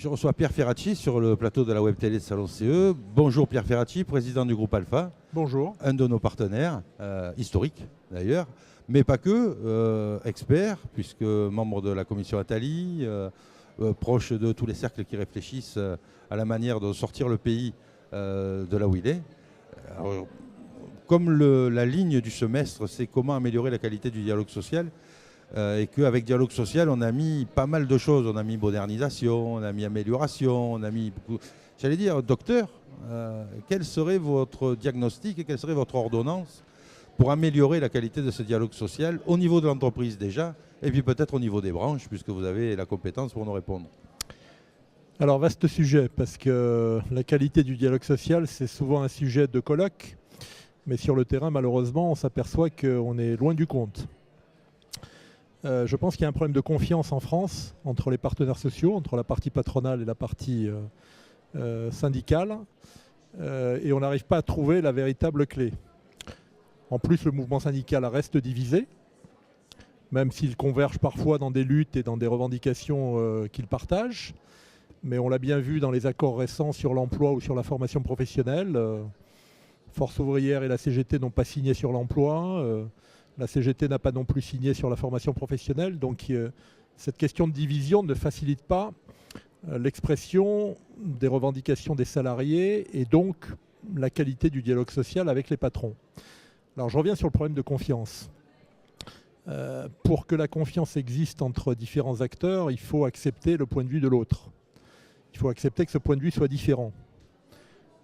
Je reçois Pierre Ferracci sur le plateau de la web télé de Salon CE. Bonjour Pierre Ferracci, président du groupe Alpha. Bonjour. Un de nos partenaires, historiques d'ailleurs, mais pas que, expert, puisque membre de la commission Attali, proche de tous les cercles qui réfléchissent à la manière de sortir le pays de là où il est. Alors, comme la ligne du semestre, c'est comment améliorer la qualité du dialogue social, et qu'avec dialogue social, on a mis pas mal de choses. On a mis modernisation, on a mis amélioration, on a mis beaucoup... J'allais dire, docteur, quel serait votre diagnostic et quelle serait votre ordonnance pour améliorer la qualité de ce dialogue social au niveau de l'entreprise déjà, et puis peut-être au niveau des branches, puisque vous avez la compétence pour nous répondre. Alors, vaste sujet, parce que la qualité du dialogue social, c'est souvent un sujet de colloque, mais sur le terrain, malheureusement, on s'aperçoit qu'on est loin du compte. Je pense qu'il y a un problème de confiance en France entre les partenaires sociaux, entre la partie patronale et la partie syndicale, et on n'arrive pas à trouver la véritable clé. En plus, le mouvement syndical reste divisé, même s'il converge parfois dans des luttes et dans des revendications qu'il partage. Mais on l'a bien vu dans les accords récents sur l'emploi ou sur la formation professionnelle. Force ouvrière et la CGT n'ont pas signé sur l'emploi. La CGT n'a pas non plus signé sur la formation professionnelle. Donc cette question de division ne facilite pas l'expression des revendications des salariés et donc la qualité du dialogue social avec les patrons. Alors je reviens sur le problème de confiance. Pour que la confiance existe entre différents acteurs, il faut accepter le point de vue de l'autre. Il faut accepter que ce point de vue soit différent.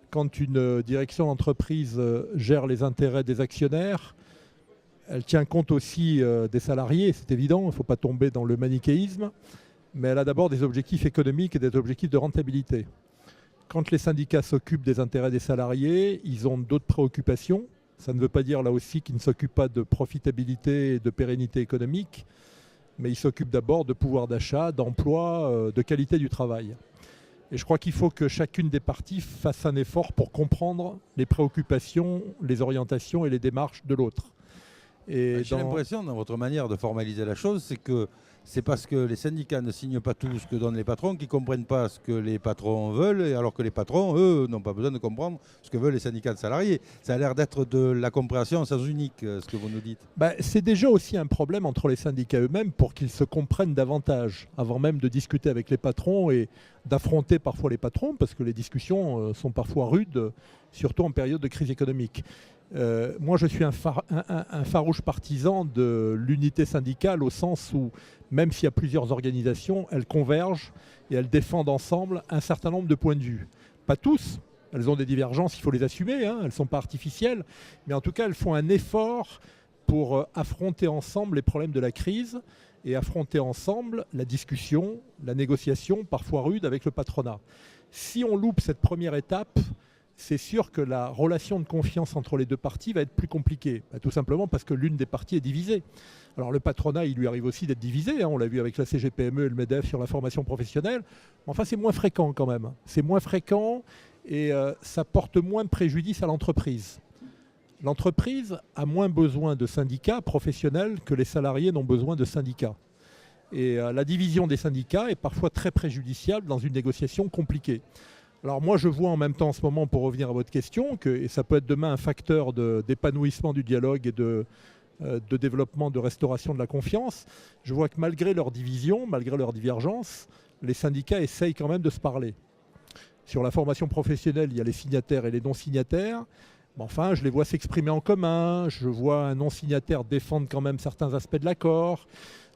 Quand une direction d'entreprise gère les intérêts des actionnaires, elle tient compte aussi des salariés, c'est évident, il ne faut pas tomber dans le manichéisme, mais elle a d'abord des objectifs économiques et des objectifs de rentabilité. Quand les syndicats s'occupent des intérêts des salariés, ils ont d'autres préoccupations. Ça ne veut pas dire là aussi qu'ils ne s'occupent pas de profitabilité et de pérennité économique, mais ils s'occupent d'abord de pouvoir d'achat, d'emploi, de qualité du travail. Et je crois qu'il faut que chacune des parties fasse un effort pour comprendre les préoccupations, les orientations et les démarches de l'autre. J'ai l'impression, dans votre manière de formaliser la chose, c'est que c'est parce que les syndicats ne signent pas tout ce que donnent les patrons qu'ils ne comprennent pas ce que les patrons veulent, alors que les patrons, eux, n'ont pas besoin de comprendre ce que veulent les syndicats de salariés. Ça a l'air d'être de la compréhension en sens unique, ce que vous nous dites. C'est déjà aussi un problème entre les syndicats eux-mêmes pour qu'ils se comprennent davantage, avant même de discuter avec les patrons et d'affronter parfois les patrons, parce que les discussions sont parfois rudes, surtout en période de crise économique. Moi, je suis un farouche partisan de l'unité syndicale au sens où, même s'il y a plusieurs organisations, elles convergent et elles défendent ensemble un certain nombre de points de vue. Pas tous, elles ont des divergences, il faut les assumer, elles ne sont pas artificielles, mais en tout cas, elles font un effort pour affronter ensemble les problèmes de la crise et affronter ensemble la discussion, la négociation, parfois rude, avec le patronat. Si on loupe cette première étape, c'est sûr que la relation de confiance entre les deux parties va être plus compliquée. Tout simplement parce que l'une des parties est divisée. Alors le patronat, il lui arrive aussi d'être divisé. On l'a vu avec la CGPME et le MEDEF sur la formation professionnelle. Enfin, c'est moins fréquent quand même. C'est moins fréquent et ça porte moins préjudice à l'entreprise. L'entreprise a moins besoin de syndicats professionnels que les salariés n'ont besoin de syndicats. Et la division des syndicats est parfois très préjudiciable dans une négociation compliquée. Alors moi je vois en même temps en ce moment, pour revenir à votre question, et ça peut être demain un facteur d'épanouissement du dialogue et de développement, de restauration de la confiance, je vois que malgré leurs divisions, malgré leurs divergences, les syndicats essayent quand même de se parler. Sur la formation professionnelle, il y a les signataires et les non-signataires. Mais enfin, je les vois s'exprimer en commun, je vois un non-signataire défendre quand même certains aspects de l'accord.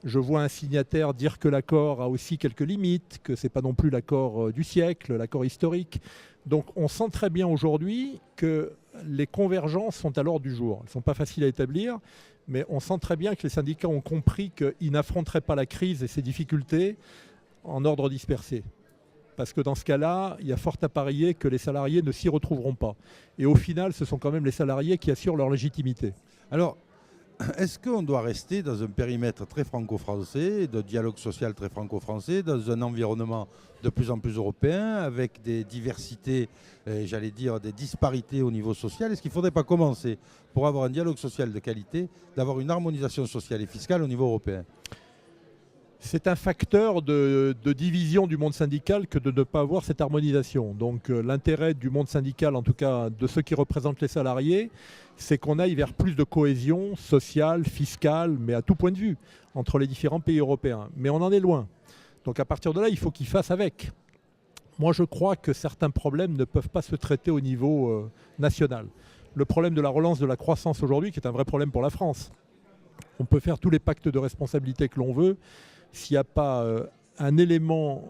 Je vois un signataire dire que l'accord a aussi quelques limites, que ce n'est pas non plus l'accord du siècle, l'accord historique. Donc on sent très bien aujourd'hui que les convergences sont à l'ordre du jour. Elles ne sont pas faciles à établir, mais on sent très bien que les syndicats ont compris qu'ils n'affronteraient pas la crise et ses difficultés en ordre dispersé. Parce que dans ce cas-là, il y a fort à parier que les salariés ne s'y retrouveront pas. Et au final, ce sont quand même les salariés qui assurent leur légitimité. Alors, est-ce qu'on doit rester dans un périmètre très franco-français, de dialogue social très franco-français, dans un environnement de plus en plus européen, avec des diversités, j'allais dire des disparités au niveau social? Est-ce qu'il ne faudrait pas commencer, pour avoir un dialogue social de qualité, d'avoir une harmonisation sociale et fiscale au niveau européen? C'est un facteur de division du monde syndical que de ne pas avoir cette harmonisation. Donc l'intérêt du monde syndical, en tout cas de ceux qui représentent les salariés, c'est qu'on aille vers plus de cohésion sociale, fiscale, mais à tout point de vue, entre les différents pays européens. Mais on en est loin. Donc à partir de là, il faut qu'ils fassent avec. Moi, je crois que certains problèmes ne peuvent pas se traiter au niveau national. Le problème de la relance de la croissance aujourd'hui, qui est un vrai problème pour la France. On peut faire tous les pactes de responsabilité que l'on veut. S'il n'y a pas un élément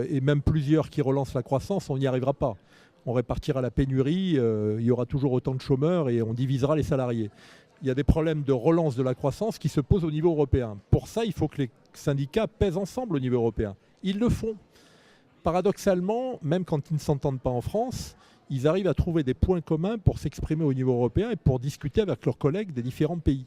et même plusieurs qui relancent la croissance, on n'y arrivera pas. On répartira la pénurie, il y aura toujours autant de chômeurs et on divisera les salariés. Il y a des problèmes de relance de la croissance qui se posent au niveau européen. Pour ça, il faut que les syndicats pèsent ensemble au niveau européen. Ils le font. Paradoxalement, même quand ils ne s'entendent pas en France, ils arrivent à trouver des points communs pour s'exprimer au niveau européen et pour discuter avec leurs collègues des différents pays.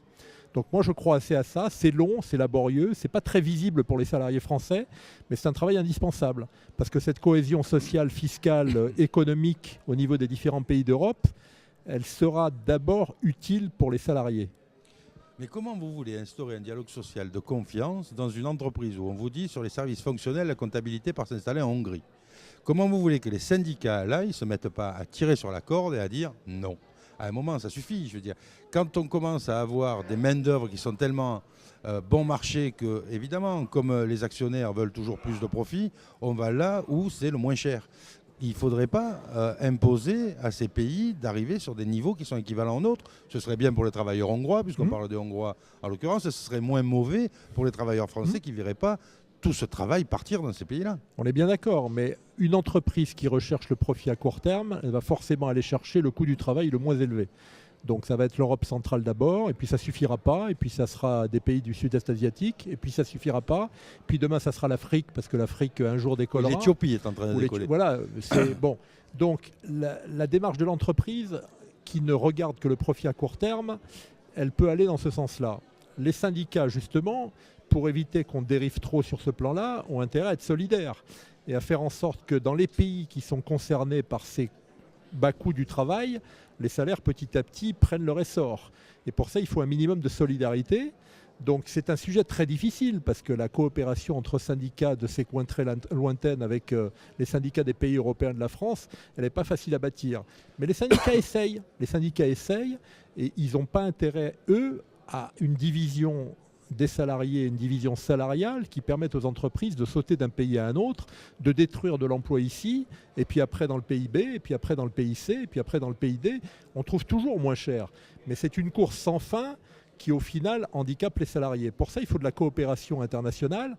Donc moi je crois assez à ça, c'est long, c'est laborieux, c'est pas très visible pour les salariés français, mais c'est un travail indispensable. Parce que cette cohésion sociale, fiscale, économique au niveau des différents pays d'Europe, elle sera d'abord utile pour les salariés. Mais comment vous voulez instaurer un dialogue social de confiance dans une entreprise où on vous dit sur les services fonctionnels, la comptabilité part s'installer en Hongrie? Comment vous voulez que les syndicats là, ils ne se mettent pas à tirer sur la corde et à dire non? À un moment, ça suffit. Je veux dire, quand on commence à avoir des main-d'œuvre qui sont tellement bon marché que, évidemment, comme les actionnaires veulent toujours plus de profit, on va là où c'est le moins cher. Il ne faudrait pas imposer à ces pays d'arriver sur des niveaux qui sont équivalents aux nôtres. Ce serait bien pour les travailleurs hongrois, puisqu'on parle des Hongrois en l'occurrence, et ce serait moins mauvais pour les travailleurs français qui ne verraient pas tout ce travail partir dans ces pays-là. On est bien d'accord, mais une entreprise qui recherche le profit à court terme, elle va forcément aller chercher le coût du travail le moins élevé. Donc ça va être l'Europe centrale d'abord, et puis ça ne suffira pas, et puis ça sera des pays du sud-est asiatique, et puis ça ne suffira pas, puis demain ça sera l'Afrique, parce que l'Afrique un jour décollera. L'Éthiopie est en train de décoller. Voilà, c'est bon. Donc la démarche de l'entreprise qui ne regarde que le profit à court terme, elle peut aller dans ce sens-là. Les syndicats, justement, pour éviter qu'on dérive trop sur ce plan-là, ont intérêt à être solidaires et à faire en sorte que dans les pays qui sont concernés par ces bas coûts du travail, les salaires petit à petit prennent leur essor. Et pour ça, il faut un minimum de solidarité. Donc c'est un sujet très difficile parce que la coopération entre syndicats de ces coins très lointaines avec les syndicats des pays européens de la France, elle n'est pas facile à bâtir. Mais les syndicats essayent. Les syndicats essayent et ils n'ont pas intérêt, eux, à une division des salariés, une division salariale qui permette aux entreprises de sauter d'un pays à un autre, de détruire de l'emploi ici, et puis après dans le pays B, et puis après dans le pays C, et puis après dans le pays D. On trouve toujours moins cher. Mais c'est une course sans fin qui, au final, handicape les salariés. Pour ça, il faut de la coopération internationale.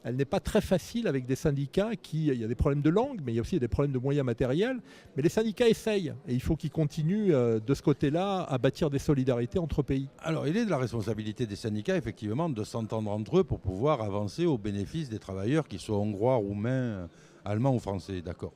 Elle n'est pas très facile avec des syndicats il y a des problèmes de langue, mais il y a aussi des problèmes de moyens matériels. Mais les syndicats essayent et il faut qu'ils continuent de ce côté-là à bâtir des solidarités entre pays. Alors, il est de la responsabilité des syndicats, effectivement, de s'entendre entre eux pour pouvoir avancer au bénéfice des travailleurs, qu'ils soient hongrois, roumains, allemands ou français, d'accord.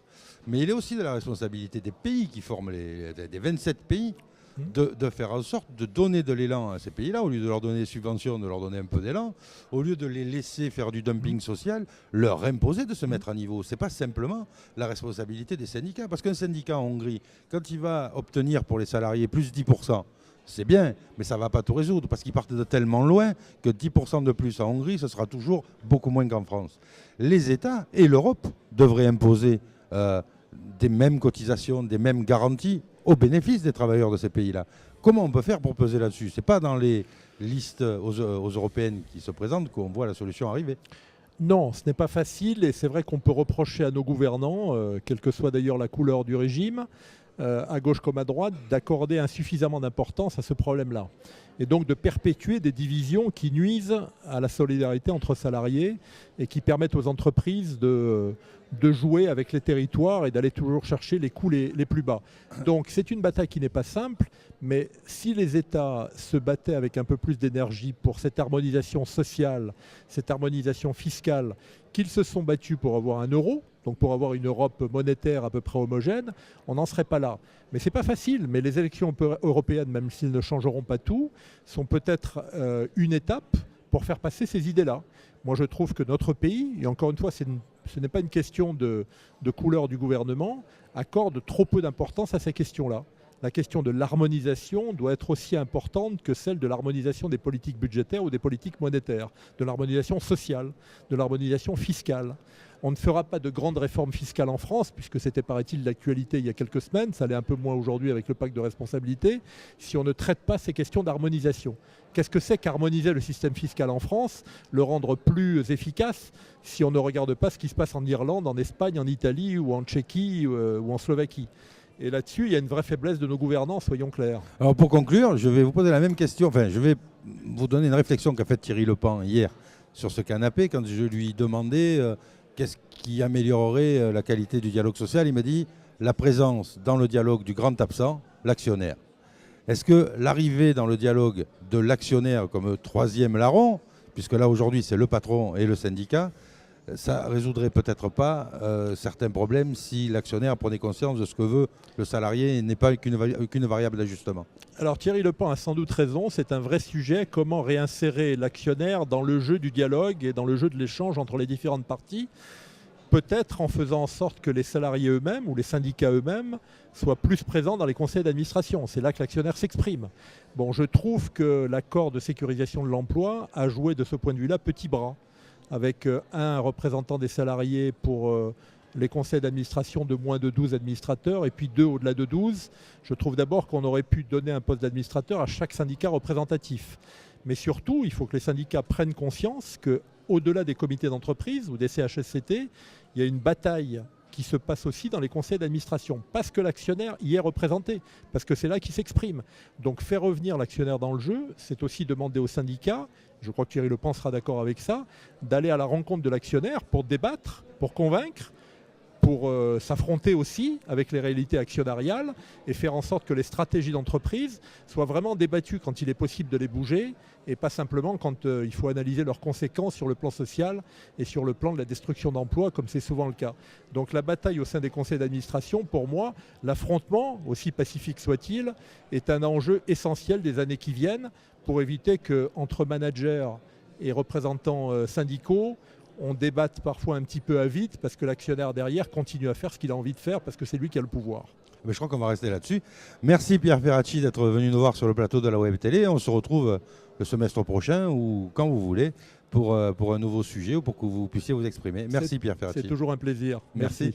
Mais il est aussi de la responsabilité des pays qui forment des 27 pays, de faire en sorte de donner de l'élan à ces pays-là, au lieu de leur donner des subventions, de leur donner un peu d'élan, au lieu de les laisser faire du dumping social, leur imposer de se mettre à niveau. Ce n'est pas simplement la responsabilité des syndicats. Parce qu'un syndicat en Hongrie, quand il va obtenir pour les salariés plus 10%, c'est bien, mais ça ne va pas tout résoudre, parce qu'ils partent de tellement loin que 10% de plus en Hongrie, ce sera toujours beaucoup moins qu'en France. Les États et l'Europe devraient imposer des mêmes cotisations, des mêmes garanties au bénéfice des travailleurs de ces pays-là. Comment on peut faire pour peser là-dessus? Ce n'est pas dans les listes aux européennes qui se présentent qu'on voit la solution arriver. Non, ce n'est pas facile et c'est vrai qu'on peut reprocher à nos gouvernants, quelle que soit d'ailleurs la couleur du régime, à gauche comme à droite, d'accorder insuffisamment d'importance à ce problème-là. Et donc de perpétuer des divisions qui nuisent à la solidarité entre salariés et qui permettent aux entreprises de jouer avec les territoires et d'aller toujours chercher les coûts les plus bas. Donc c'est une bataille qui n'est pas simple, mais si les États se battaient avec un peu plus d'énergie pour cette harmonisation sociale, cette harmonisation fiscale, qu'ils se sont battus pour avoir un euro, donc pour avoir une Europe monétaire à peu près homogène, on n'en serait pas là. Mais ce n'est pas facile, mais les élections européennes, même s'ils ne changeront pas tout, sont peut-être une étape pour faire passer ces idées-là. Moi je trouve que notre pays, et encore une fois ce n'est pas une question de couleur du gouvernement, accorde trop peu d'importance à ces questions-là. la question de l'harmonisation doit être aussi importante que celle de l'harmonisation des politiques budgétaires ou des politiques monétaires, de l'harmonisation sociale, de l'harmonisation fiscale. On ne fera pas de grandes réformes fiscales en France, puisque c'était, paraît-il, l'actualité il y a quelques semaines, ça l'est un peu moins aujourd'hui avec le pacte de responsabilité, si on ne traite pas ces questions d'harmonisation. Qu'est-ce que c'est qu'harmoniser le système fiscal en France, le rendre plus efficace, si on ne regarde pas ce qui se passe en Irlande, en Espagne, en Italie ou en Tchéquie ou en Slovaquie? Et là-dessus, il y a une vraie faiblesse de nos gouvernants, soyons clairs. Alors pour conclure, je vais vous poser la même question, enfin je vais vous donner une réflexion qu'a faite Thierry Lepan hier sur ce canapé, quand je lui demandais qu'est-ce qui améliorerait la qualité du dialogue social. Il m'a dit la présence dans le dialogue du grand absent, l'actionnaire. Est-ce que l'arrivée dans le dialogue de l'actionnaire comme troisième larron, puisque là aujourd'hui c'est le patron et le syndicat, ça résoudrait peut-être pas certains problèmes si l'actionnaire prenait conscience de ce que veut le salarié et n'est pas qu'une variable d'ajustement? Alors Thierry Lepan a sans doute raison, c'est un vrai sujet, comment réinsérer l'actionnaire dans le jeu du dialogue et dans le jeu de l'échange entre les différentes parties, peut-être en faisant en sorte que les salariés eux-mêmes ou les syndicats eux-mêmes soient plus présents dans les conseils d'administration. C'est là que l'actionnaire s'exprime. Bon, je trouve que l'accord de sécurisation de l'emploi a joué de ce point de vue-là petit bras, avec un représentant des salariés pour les conseils d'administration de moins de 12 administrateurs et puis 2 au-delà de 12. Je trouve d'abord qu'on aurait pu donner un poste d'administrateur à chaque syndicat représentatif. Mais surtout, il faut que les syndicats prennent conscience qu'au-delà des comités d'entreprise ou des CHSCT, il y a une bataille qui se passe aussi dans les conseils d'administration, parce que l'actionnaire y est représenté, parce que c'est là qu'il s'exprime. Donc faire revenir l'actionnaire dans le jeu, c'est aussi demander aux syndicats, je crois que Thierry Lepan sera d'accord avec ça, d'aller à la rencontre de l'actionnaire pour débattre, pour convaincre, pour s'affronter aussi avec les réalités actionnariales et faire en sorte que les stratégies d'entreprise soient vraiment débattues quand il est possible de les bouger et pas simplement quand il faut analyser leurs conséquences sur le plan social et sur le plan de la destruction d'emplois comme c'est souvent le cas. Donc la bataille au sein des conseils d'administration, pour moi, l'affrontement, aussi pacifique soit-il, est un enjeu essentiel des années qui viennent pour éviter qu'entre managers et représentants syndicaux, on débatte parfois un petit peu à vite parce que l'actionnaire derrière continue à faire ce qu'il a envie de faire parce que c'est lui qui a le pouvoir. Mais je crois qu'on va rester là-dessus. Merci Pierre Ferracci d'être venu nous voir sur le plateau de la Web Télé. On se retrouve le semestre prochain ou quand vous voulez pour un nouveau sujet ou pour que vous puissiez vous exprimer. Merci Pierre Ferracci. C'est toujours un plaisir. Merci.